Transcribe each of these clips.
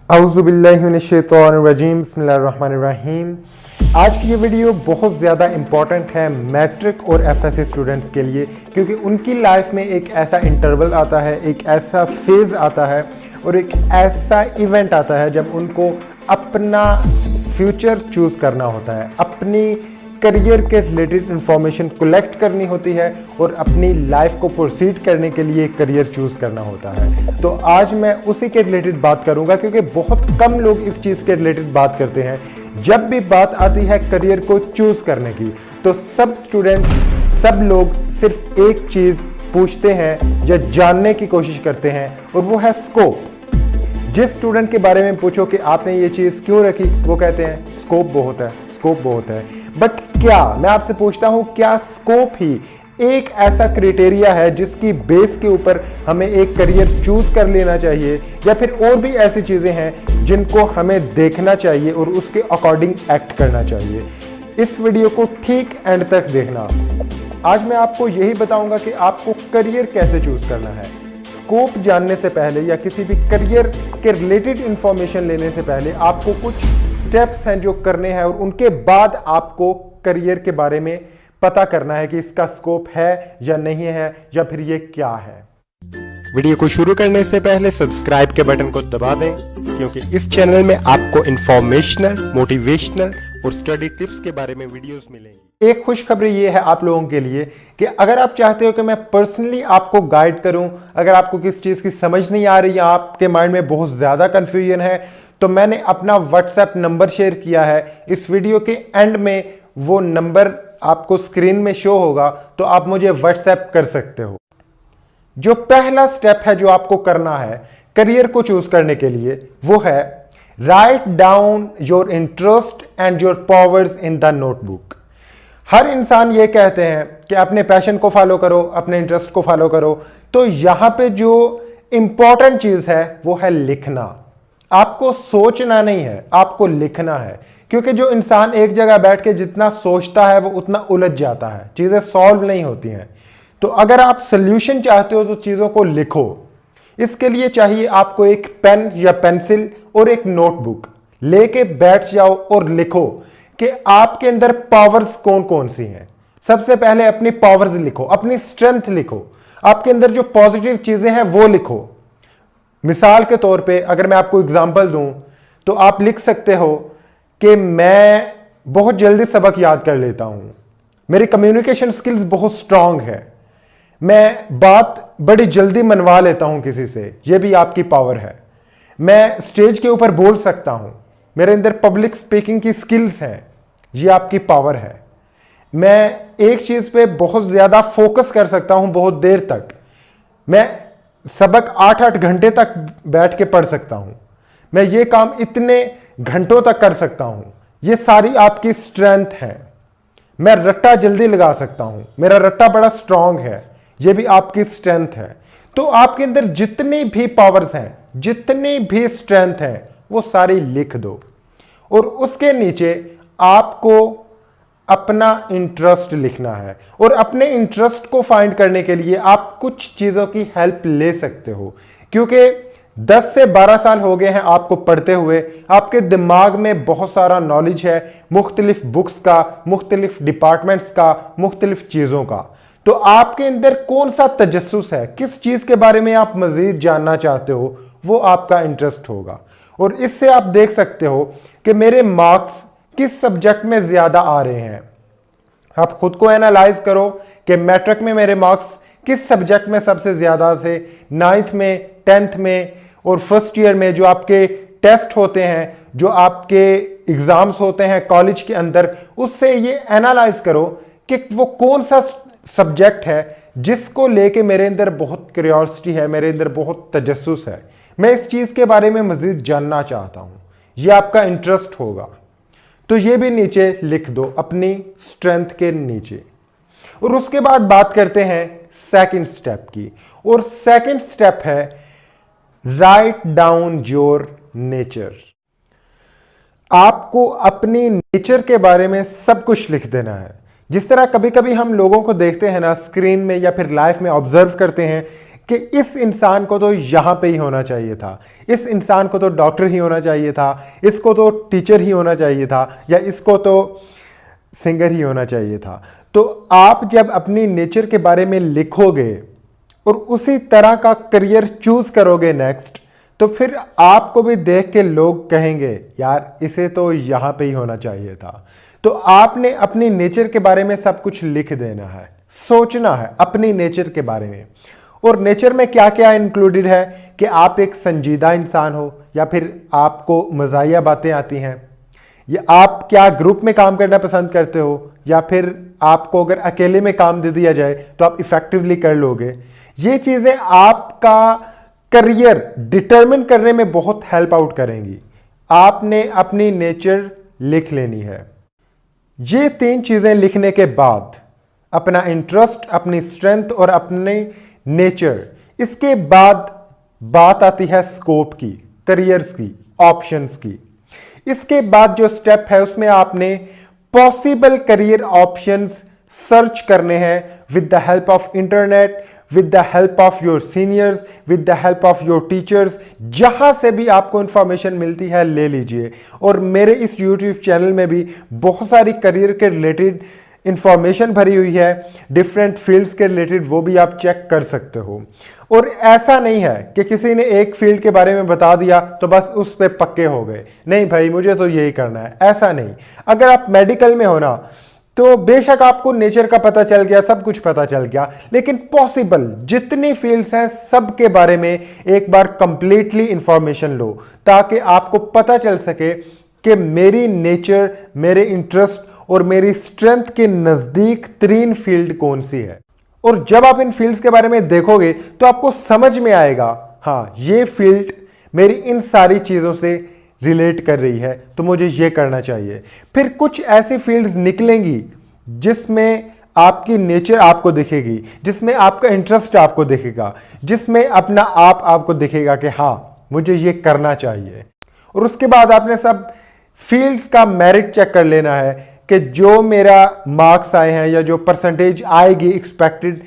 औज़ुबिल्लाहिमिनश्शैतानिर्रजीम बिस्मिल्लाहिर्रहमानिर्रहीम। आज की ये वीडियो बहुत ज़्यादा इम्पॉर्टेंट है मैट्रिक और एफएससी स्टूडेंट्स के लिए, क्योंकि उनकी लाइफ में एक ऐसा इंटरवल आता है, एक ऐसा फेज़ आता है और एक ऐसा इवेंट आता है जब उनको अपना फ्यूचर चूज़ करना होता है, अपनी करियर के रिलेटेड इंफॉर्मेशन कलेक्ट करनी होती है और अपनी लाइफ को प्रोसीड करने के लिए करियर चूज़ करना होता है। तो आज मैं उसी के रिलेटेड बात करूंगा, क्योंकि बहुत कम लोग इस चीज़ के रिलेटेड बात करते हैं। जब भी बात आती है करियर को चूज़ करने की, तो सब स्टूडेंट्स, सब लोग सिर्फ एक चीज़ पूछते हैं या जानने की कोशिश करते हैं, और वो है स्कोप। जिस स्टूडेंट के बारे में पूछो कि आपने ये चीज़ क्यों रखी, वो कहते हैं स्कोप बहुत है, स्कोप बहुत है। बट क्या, मैं आपसे पूछता हूं, क्या स्कोप ही एक ऐसा क्राइटेरिया है जिसकी बेस के ऊपर हमें एक करियर चूज कर लेना चाहिए, या फिर और भी ऐसी चीजें हैं जिनको हमें देखना चाहिए और उसके अकॉर्डिंग एक्ट करना चाहिए? इस वीडियो को ठीक एंड तक देखना। आज मैं आपको यही बताऊंगा कि आपको करियर कैसे चूज करना है। स्कोप जानने से पहले या किसी भी करियर के रिलेटेड इंफॉर्मेशन लेने से पहले आपको कुछ स्टेप्स हैं जो करने हैं, और उनके बाद आपको करियर के बारे में पता करना है कि इसका स्कोप है या नहीं है, या फिर ये क्या है। वीडियो को शुरू करने से पहले सब्सक्राइब के बटन को दबा दें, क्योंकि इस चैनल में आपको इंफॉर्मेशनल, मोटिवेशनल और स्टडी टिप्स के बारे में वीडियोस मिलेंगी। एक खुशखबरी ये है आप लोगों के लिए कि अगर आप चाहते हो कि मैं पर्सनली आपको गाइड करूं, अगर आपको किस चीज़ की समझ नहीं आ रही है, आपके माइंड में बहुत ज़्यादा कन्फ्यूजन है, तो मैंने अपना व्हाट्सएप नंबर शेयर किया है। इस वीडियो के एंड में वो नंबर आपको स्क्रीन में शो होगा, तो आप मुझे व्हाट्सएप कर सकते हो। जो पहला स्टेप है जो आपको करना है करियर को चूज करने के लिए, वो है write down your interest and your powers in the notebook. हर इंसान ये कहते हैं कि अपने पैशन को फॉलो करो, अपने इंटरेस्ट को फॉलो करो। तो यहां पे जो इंपॉर्टेंट चीज है वो है लिखना। आपको सोचना नहीं है, आपको लिखना है, क्योंकि जो इंसान एक जगह बैठ के जितना सोचता है वो उतना उलझ जाता है, चीजें सॉल्व नहीं होती हैं। तो अगर आप सोल्यूशन चाहते हो तो चीजों को लिखो। इसके लिए चाहिए आपको एक पेन या पेंसिल और एक नोटबुक। लेके बैठ जाओ और लिखो कि आपके अंदर पावर्स कौन कौन सी हैं। सबसे पहले अपनी पावर्स लिखो, अपनी स्ट्रेंथ लिखो, आपके अंदर जो पॉजिटिव चीजें हैं वो लिखो। मिसाल के तौर पे अगर मैं आपको एग्जांपल दूं, तो आप लिख सकते हो कि मैं बहुत जल्दी सबक याद कर लेता हूं, मेरी कम्युनिकेशन स्किल्स बहुत स्ट्रांग है, मैं बात बड़ी जल्दी मनवा लेता हूं किसी से, यह भी आपकी पावर है। मैं स्टेज के ऊपर बोल सकता हूं, मेरे अंदर पब्लिक स्पीकिंग की स्किल्स हैं, यह आपकी पावर है। मैं एक चीज पे बहुत ज्यादा फोकस कर सकता हूं बहुत देर तक, मैं सबक 8-8 घंटे तक बैठ के पढ़ सकता हूं, मैं ये काम इतने घंटों तक कर सकता हूं, ये सारी आपकी स्ट्रेंथ है। मैं रट्टा जल्दी लगा सकता हूं, मेरा रट्टा बड़ा स्ट्रांग है, ये भी आपकी स्ट्रेंथ है। तो आपके अंदर जितनी भी पावर्स हैं, जितनी भी स्ट्रेंथ है, वो सारी लिख दो। और उसके नीचे आपको अपना इंटरेस्ट लिखना है, और अपने इंटरेस्ट को फाइंड करने के लिए आप कुछ चीजों की हेल्प ले सकते हो, क्योंकि 10 से 12 साल हो गए हैं आपको पढ़ते हुए, आपके दिमाग में बहुत सारा नॉलेज है, मुख्तलिफ बुक्स का, मुख्तलिफ डिपार्टमेंट्स का, मुख्तलिफ चीजों का। तो आपके अंदर कौन सा तजस्सुस है, किस चीज के बारे में आप मजीद जानना चाहते हो, वो आपका इंटरेस्ट होगा। और इससे आप देख सकते हो कि मेरे मार्क्स किस सब्जेक्ट में ज्यादा आ रहे हैं। आप खुद को एनालाइज करो कि मैट्रिक में मेरे मार्क्स किस सब्जेक्ट में सबसे ज्यादा थे, 9th में, 10th में और फर्स्ट ईयर में जो आपके टेस्ट होते हैं, जो आपके एग्जाम्स होते हैं कॉलेज के अंदर, उससे ये एनालाइज करो कि वो कौन सा सब्जेक्ट है जिसको लेके मेरे अंदर बहुत क्यूरियोसिटी है, मेरे अंदर बहुत तजस्सुस है, मैं इस चीज के बारे में मजीद जानना चाहता हूं, ये आपका इंटरेस्ट होगा। तो ये भी नीचे लिख दो अपनी स्ट्रेंथ के नीचे। और उसके बाद बात करते हैं सेकंड स्टेप की, और सेकंड स्टेप है राइट डाउन योर नेचर। आपको अपनी नेचर के बारे में सब कुछ लिख देना है। जिस तरह कभी कभी हम लोगों को देखते हैं ना स्क्रीन में, या फिर लाइफ में ऑब्जर्व करते हैं कि इस इंसान को तो यहाँ पे ही होना चाहिए था, इस इंसान को तो डॉक्टर ही होना चाहिए था, इसको तो टीचर ही होना चाहिए था, या इसको तो सिंगर ही होना चाहिए था। तो आप जब अपनी नेचर के बारे में लिखोगे और उसी तरह का करियर चूज करोगे नेक्स्ट, तो फिर आपको भी देख के लोग कहेंगे यार इसे तो यहाँ पे ही होना चाहिए था। तो आपने अपनी नेचर के बारे में सब कुछ लिख देना है, सोचना है अपनी नेचर के बारे में। और नेचर में क्या क्या इंक्लूडेड है कि आप एक संजीदा इंसान हो, या फिर आपको मज़ाहिया बातें आती हैं, या आप क्या ग्रुप में काम करना पसंद करते हो, या फिर आपको अगर अकेले में काम दे दिया जाए तो आप इफेक्टिवली कर लोगे। ये चीज़ें आपका करियर डिटरमिन करने में बहुत हेल्प आउट करेंगी। आपने अपनी नेचर लिख लेनी है। ये 3 चीज़ें लिखने के बाद अपना इंटरेस्ट, अपनी स्ट्रेंथ और अपने नेचर, इसके बाद बात आती है स्कोप की, करियर्स की, ऑप्शंस की। इसके बाद जो स्टेप है उसमें आपने पॉसिबल करियर ऑप्शंस सर्च करने हैं with the help of internet, with the help of your seniors, with the help of your teachers। जहां से भी आपको इंफॉर्मेशन मिलती है ले लीजिए। और मेरे इस YouTube चैनल में भी बहुत सारी करियर के रिलेटेड इंफॉर्मेशन भरी हुई है, डिफरेंट फील्ड्स के रिलेटेड, वो भी आप चेक कर सकते हो। और ऐसा नहीं है कि किसी ने एक फील्ड के बारे में बता दिया तो बस उस पर पक्के हो गए, नहीं भाई मुझे तो यही करना है, ऐसा नहीं। अगर आप मेडिकल में हो ना, तो बेशक आपको नेचर का पता चल गया, सब कुछ पता चल गया, लेकिन पॉसिबल जितनी फील्ड्स हैं सब के बारे में एक बार कंप्लीटली इंफॉर्मेशन लो, ताकि आपको पता चल सके कि मेरी नेचर, मेरे इंटरेस्ट और मेरी स्ट्रेंथ के नजदीक तरीन फील्ड कौन सी है। और जब आप इन फील्ड्स के बारे में देखोगे तो आपको समझ में आएगा, हाँ ये फील्ड मेरी इन सारी चीजों से रिलेट कर रही है, तो मुझे ये करना चाहिए। फिर कुछ ऐसी फील्ड्स निकलेंगी जिसमें आपकी नेचर आपको दिखेगी, जिसमें आपका इंटरेस्ट आपको दिखेगा, जिसमें अपना आप आपको दिखेगा कि हाँ मुझे ये करना चाहिए। और उसके बाद आपने सब फील्ड्स का मेरिट चेक कर लेना है कि जो मेरा मार्क्स आए हैं या जो परसेंटेज आएगी एक्सपेक्टेड,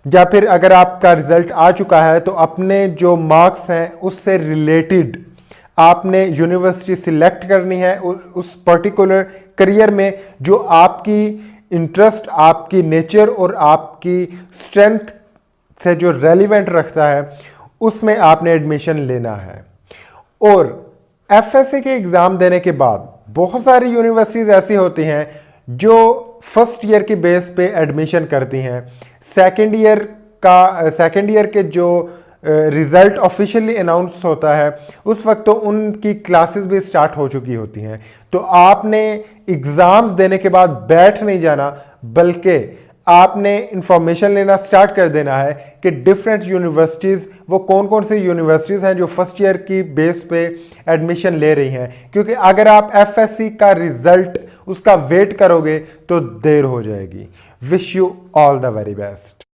या फिर अगर आपका रिजल्ट आ चुका है तो अपने जो मार्क्स हैं उससे रिलेटेड आपने यूनिवर्सिटी सिलेक्ट करनी है उस पर्टिकुलर करियर में जो आपकी इंटरेस्ट, आपकी नेचर और आपकी स्ट्रेंथ से जो रेलिवेंट रखता है, उसमें आपने एडमिशन लेना है। और एफएससी के एग्ज़ाम देने के बाद बहुत सारी यूनिवर्सिटीज़ ऐसी होती हैं जो फर्स्ट ईयर की बेस पे एडमिशन करती हैं। सेकेंड ईयर के जो रिज़ल्ट ऑफिशियली अनाउंस होता है उस वक्त तो उनकी क्लासेस भी स्टार्ट हो चुकी होती हैं। तो आपने एग्ज़ाम्स देने के बाद बैठ नहीं जाना, बल्कि आपने इंफॉर्मेशन लेना स्टार्ट कर देना है कि डिफरेंट यूनिवर्सिटीज़, वो कौन कौन सी यूनिवर्सिटीज़ हैं जो फर्स्ट ईयर की बेस पे एडमिशन ले रही हैं। क्योंकि अगर आप एफएससी का रिज़ल्ट उसका वेट करोगे तो देर हो जाएगी। Wish you all the very best.